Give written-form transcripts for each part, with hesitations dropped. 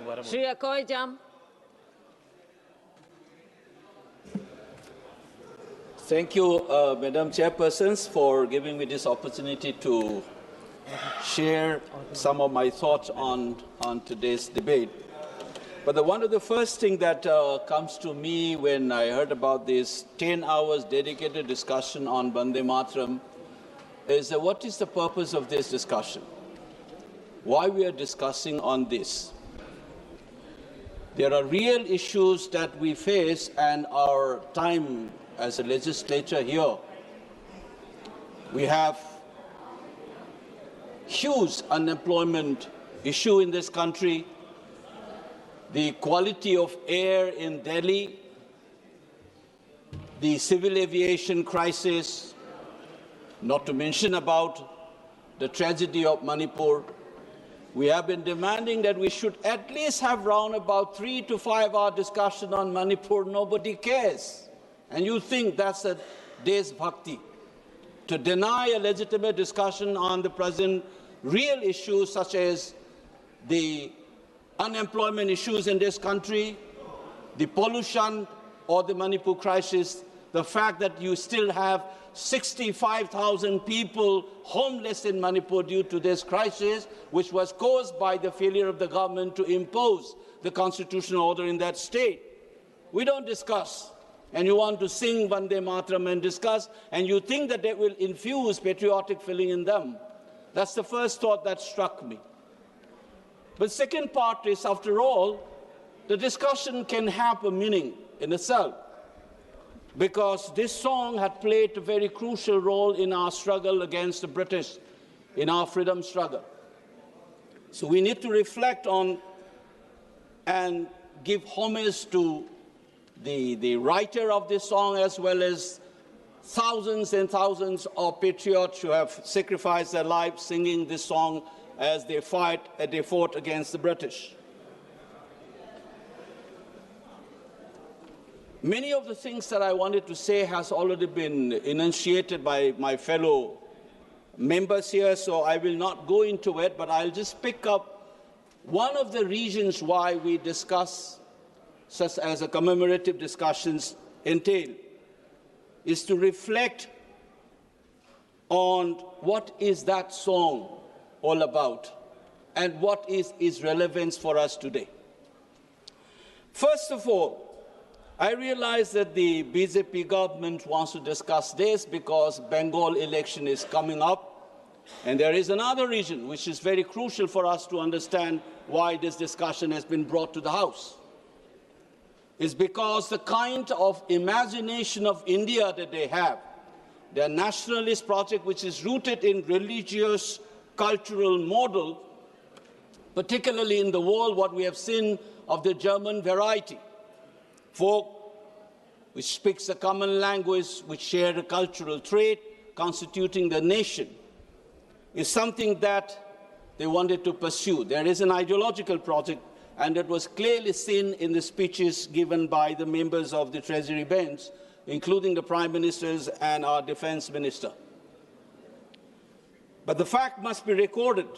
Shri Akoijam. Thank you, Madam Chairpersons, for giving me this opportunity to share some of my thoughts on today's debate. But one of the first things that comes to me when I heard about this 10 hours dedicated discussion on Vande Mataram is what is the purpose of this discussion? Why we are discussing on this? There are real issues that we face, and our time as a legislature here, we have huge unemployment issue in this country, the quality of air in Delhi, the civil aviation crisis, not to mention about the tragedy of Manipur. We have been demanding that we should at least have round about 3 to 5 hour discussion on Manipur. Nobody cares. And you think that's a Desh Bhakti, to deny a legitimate discussion on the present real issues such as the unemployment issues in this country, the pollution or the Manipur crisis, the fact that you still have 65,000 people homeless in Manipur due to this crisis, which was caused by the failure of the government to impose the constitutional order in that state. We don't discuss. And you want to sing Vande Mataram and discuss, and you think that it will infuse patriotic feeling in them. That's the first thought that struck me. But second part is, after all, the discussion can have a meaning in itself, because this song had played a very crucial role in our struggle against the British, in our freedom struggle. So we need to reflect on and give homage to the writer of this song, as well as thousands and thousands of patriots who have sacrificed their lives singing this song as they fought against the British. Many of the things that I wanted to say has already been enunciated by my fellow members here, so I will not go into it, but I'll just pick up one of the reasons why we discuss such as a commemorative discussions entail, is to reflect on what is that song all about and what is its relevance for us today. First of all, I realize that the BJP government wants to discuss this because Bengal election is coming up, and there is another reason which is very crucial for us to understand why this discussion has been brought to the House. Is because the kind of imagination of India that they have, their nationalist project, which is rooted in religious, cultural model, particularly in the world, what we have seen of the German variety, folk which speaks a common language, which share a cultural trait, constituting the nation, is something that they wanted to pursue. There is an ideological project, and it was clearly seen in the speeches given by the members of the Treasury bench, including the Prime Ministers and our Defence Minister. But the fact must be recorded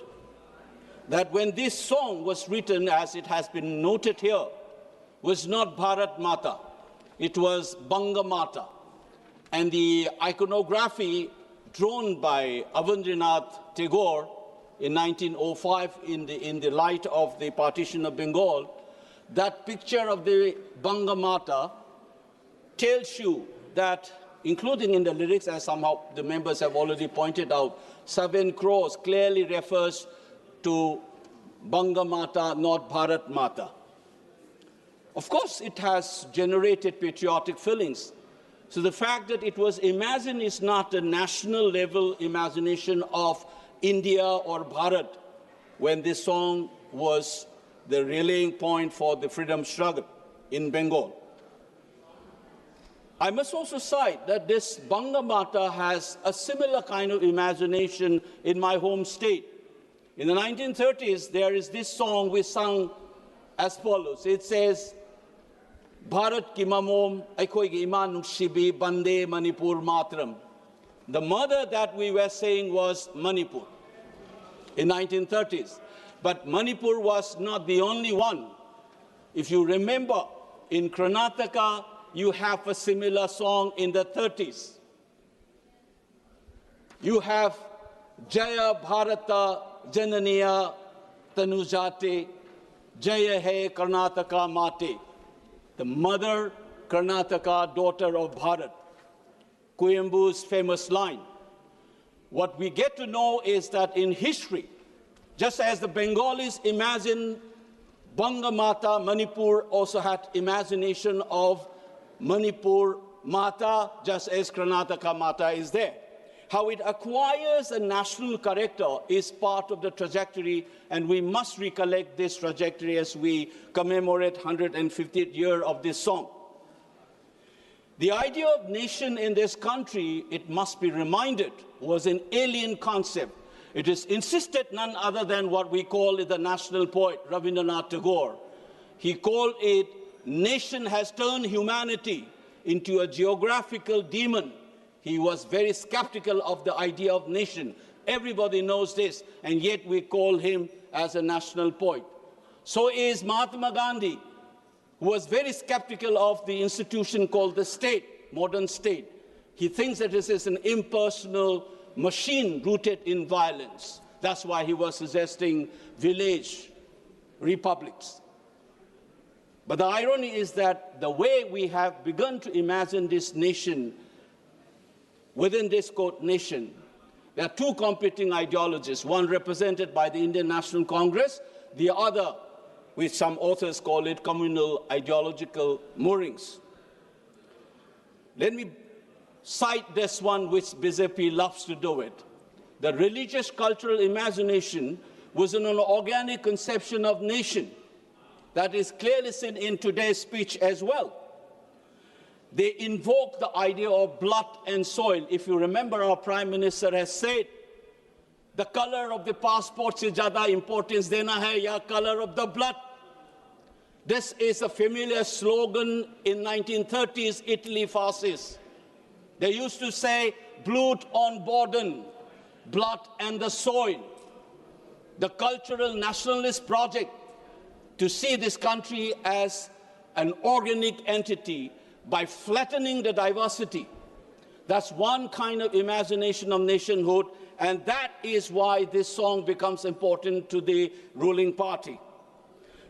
that when this song was written, as it has been noted here, was not Bharat Mata, it was Banga Mata. And the iconography drawn by Avandranath Tagore in 1905 in the light of the partition of Bengal, that picture of the Banga Mata tells you that, including in the lyrics, as somehow the members have already pointed out, 7 crores clearly refers to Banga Mata, not Bharat Mata. Of course, it has generated patriotic feelings. So the fact that it was imagined is not a national level imagination of India or Bharat when this song was the rallying point for the freedom struggle in Bengal. I must also cite that this Banga Mata has a similar kind of imagination in my home state. In the 1930s, there is this song we sung as follows. It says, Bharat ki mamom aikoigi iman nukshibi Vande Manipur Mataram. The mother that we were saying was Manipur in 1930s. But Manipur was not the only one If you remember, in Karnataka, you have a similar song in the 30s. You have Jaya Bharata Jananiya Tanujate, Jaya Hai Karnataka Mate, the mother Karnataka, daughter of Bharat. Kuyembu's famous line. What we get to know is that in history, just as the Bengalis imagine Banga Mata, Manipur also had imagination of Manipur Mata, just as Karnataka Mata is there. How it acquires a national character is part of the trajectory, and we must recollect this trajectory as we commemorate 150th year of this song. The idea of nation in this country, it must be reminded, was an alien concept. It is insisted none other than what we call the national poet, Rabindranath Tagore. He called it, nation has turned humanity into a geographical demon. He was very skeptical of the idea of nation. Everybody knows this, and yet we call him as a national poet. So is Mahatma Gandhi, who was very skeptical of the institution called the state, modern state. He thinks that this is an impersonal machine rooted in violence. That's why he was suggesting village republics. But the irony is that the way we have begun to imagine this nation, within this quote nation, there are two competing ideologies, one represented by the Indian National Congress, the other, which some authors call it, communal ideological moorings. Let me cite this one which BJP loves to do it. The religious cultural imagination was an organic conception of nation that is clearly seen in today's speech as well. They invoke the idea of blood and soil. If you remember, our Prime Minister has said, the color of the passport se zyada importance dena hai ya color of the blood. This is a familiar slogan in 1930s Italy fascists. They used to say, Blut on Borden, blood and the soil. The cultural nationalist project to see this country as an organic entity by flattening the diversity. That's one kind of imagination of nationhood, and that is why this song becomes important to the ruling party.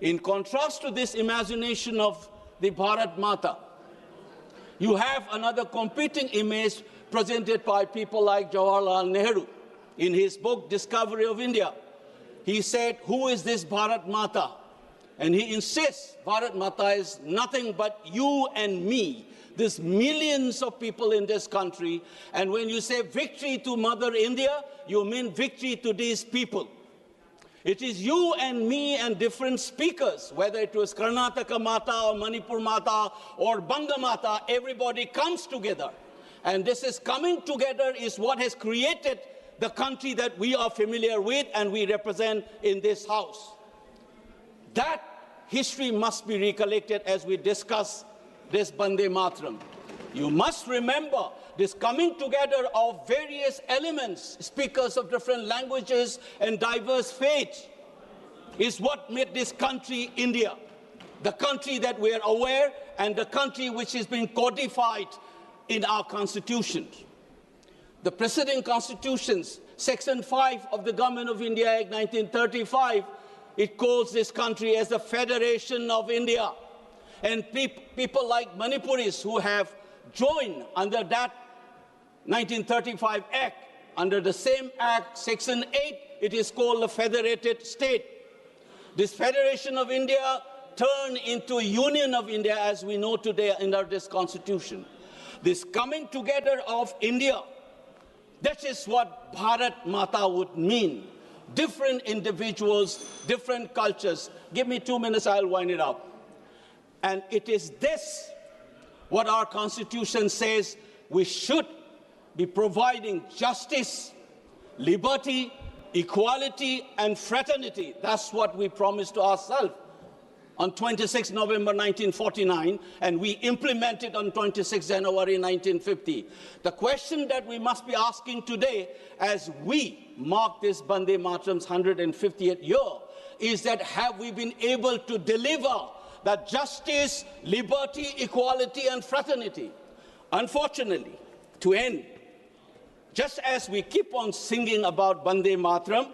In contrast to this imagination of the Bharat Mata, you have another competing image presented by people like Jawaharlal Nehru. In his book, Discovery of India, he said, who is this Bharat Mata? And he insists Bharat Mata is nothing but you and me. There's millions of people in this country. And when you say victory to Mother India, you mean victory to these people. It is you and me and different speakers, whether it was Karnataka Mata or Manipur Mata or Banga Mata, everybody comes together. And this is coming together is what has created the country that we are familiar with and we represent in this house. That history must be recollected as we discuss this Vande Mataram. You must remember this coming together of various elements, speakers of different languages and diverse faiths, is what made this country India, the country that we are aware and the country which is being codified in our constitution. The preceding constitutions, Section 5 of the Government of India Act 1935, it calls this country as the Federation of India. And people like Manipuris who have joined under that 1935 Act, under the same Act, Section 8, it is called a federated state. This Federation of India turned into Union of India as we know today under this constitution. This coming together of India, that is what Bharat Mata would mean. Different individuals, different cultures. Give me 2 minutes, I'll wind it up. And it is this, what our Constitution says, we should be providing justice, liberty, equality, and fraternity. That's what we promised to ourselves on 26 November 1949, and we implemented on 26 January 1950. The question that we must be asking today, as we mark this Vande Mataram's 150th year, is that have we been able to deliver that justice, liberty, equality, and fraternity. Unfortunately, to end, just as we keep on singing about Vande Mataram,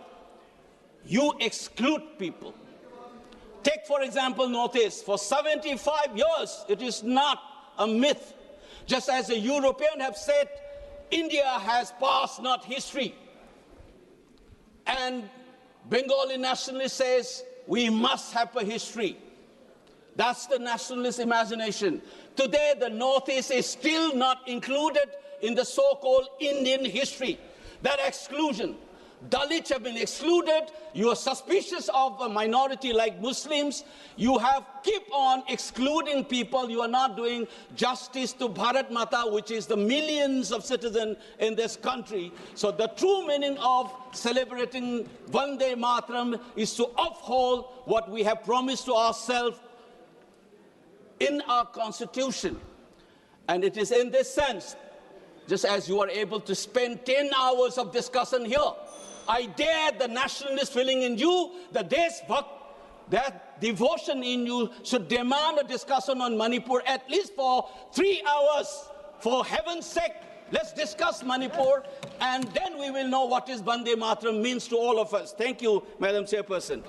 you exclude people. Take, for example, Northeast. For 75 years, it is not a myth. Just as the Europeans have said, India has past, not history. And Bengali nationalist says, we must have a history. That's the nationalist imagination. Today, the Northeast is still not included in the so-called Indian history. That exclusion. Dalits have been excluded. You are suspicious of a minority like Muslims. You have keep on excluding people. You are not doing justice to Bharat Mata, which is the millions of citizens in this country. So the true meaning of celebrating Vande Mataram is to uphold what we have promised to ourselves in our constitution. And it is in this sense, just as you are able to spend 10 hours of discussion here, I dare the nationalist feeling in you, the Deshbhakt, that devotion in you should demand a discussion on Manipur at least for 3 hours. For heaven's sake, let's discuss Manipur, and then we will know what is Vande Mataram means to all of us. Thank you, Madam Chairperson.